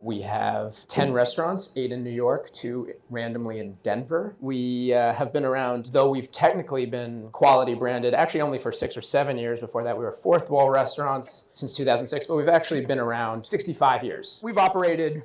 We have 10 restaurants, 8 in New York, 2 randomly in Denver. We have been around, though we've technically been quality branded, actually only for 6 or 7 years. Before that, we were fourth wall restaurants since 2006, but we've actually been around 65 years. We've operated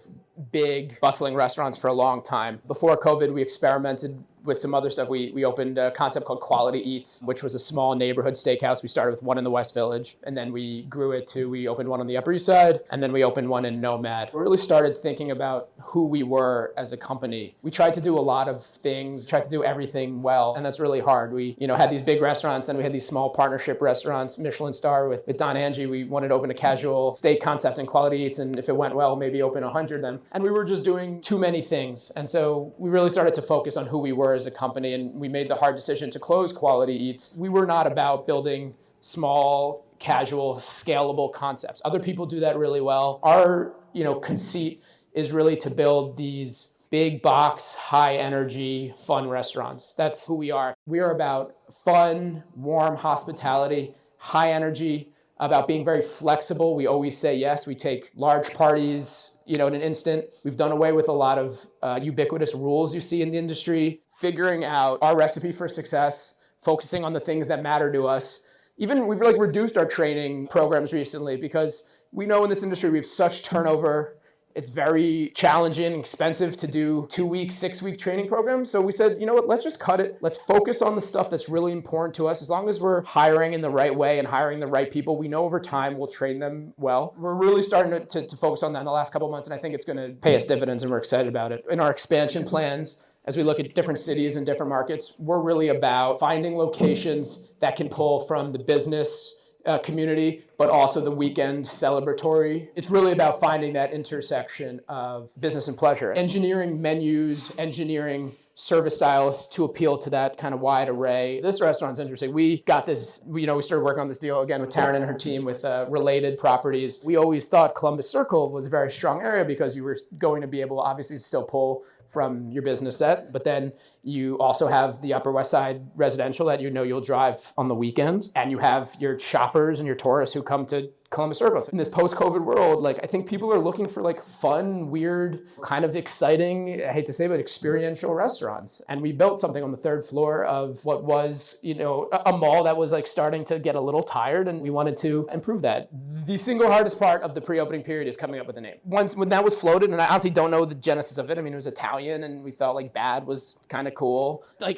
big, bustling restaurants for a long time. Before COVID, we experimented with some other stuff. We opened a concept called Quality Eats, which was a small neighborhood steakhouse. We started with one in the West Village, and then we grew it to, we opened one on the Upper East Side, and then we opened one in Nomad. We really started thinking about who we were as a company. We tried to do a lot of things, tried to do everything well, and that's really hard. We had these big restaurants, and we had these small partnership restaurants, Michelin star with Don Angie. We wanted to open a casual steak concept in Quality Eats, and if it went well, maybe open 100 of them. And we were just doing too many things. And so we really started to focus on who we were as a company, and we made the hard decision to close Quality Eats. We were not about building small, casual, scalable concepts. Other people do that really well. Our, conceit is really to build these big box, high energy, fun restaurants. That's who we are. We are about fun, warm hospitality, high energy, about being very flexible. We always say yes. We take large parties, in an instant. We've done away with a lot of ubiquitous rules you see in the industry, figuring out our recipe for success, focusing on the things that matter to us. Even we've reduced our training programs recently because we know in this industry we have such turnover. It's very challenging and expensive to do 2-week, 6-week training programs. So we said, you know what, let's just cut it. Let's focus on the stuff that's really important to us. As long as we're hiring in the right way and hiring the right people, we know over time we'll train them well. We're really starting to focus on that in the last couple of months, and I think it's going to pay us dividends, and we're excited about it. In our expansion plans, as we look at different cities and different markets, we're really about finding locations that can pull from the business community, but also the weekend celebratory. It's really about finding that intersection of business and pleasure. Engineering menus, engineering service styles to appeal to that kind of wide array. This restaurant's interesting. We got this, we started working on this deal again with Taryn and her team with related properties. We always thought Columbus Circle was a very strong area because you were going to be able, obviously, to still pull from your business set, but then you also have the Upper West Side residential that you'll drive on the weekends, and you have your shoppers and your tourists who come to Columbus Circle. So in this post-COVID world, I think people are looking for fun, weird, kind of exciting, I hate to say, but experiential restaurants. And we built something on the 3rd floor of what was, a mall that was starting to get a little tired, and we wanted to improve that. The single hardest part of the pre-opening period is coming up with a name. Once when that was floated, and I honestly don't know the genesis of it. I mean, it was Italian, and we thought Bad was kind of cool. I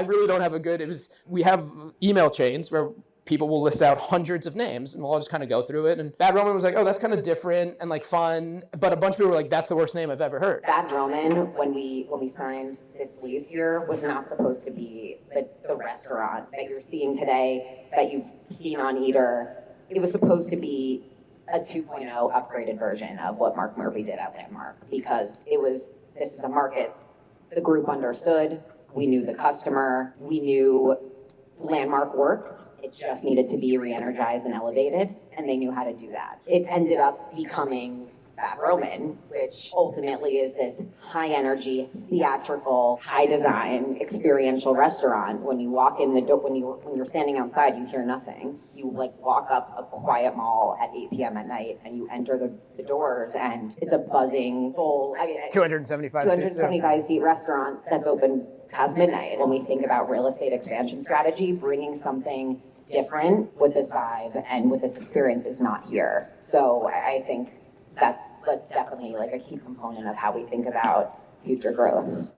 really don't have a good, we have email chains where people will list out hundreds of names, and we'll all just kind of go through it. And Bad Roman was oh, that's kind of different and fun. But a bunch of people were that's the worst name I've ever heard. Bad Roman, when we signed this lease here, was not supposed to be the restaurant that you're seeing today, that you've seen on Eater. It was supposed to be a 2.0 upgraded version of what Mark Murphy did at Landmark, because this is a market the group understood. We knew the customer. We knew Landmark worked. It just needed to be re-energized and elevated, and they knew how to do that. It ended up becoming Bad Roman, which ultimately is this high-energy, theatrical, high-design, experiential restaurant. When you walk in the door, when you're standing outside, you hear nothing. You walk up a quiet mall at 8 p.m. at night, and you enter the doors, and it's a buzzing, full 275 seat restaurant that's open past midnight. When we think about real estate expansion strategy, bringing something different with this vibe and with this experience is not here. So I think that's definitely a key component of how we think about future growth.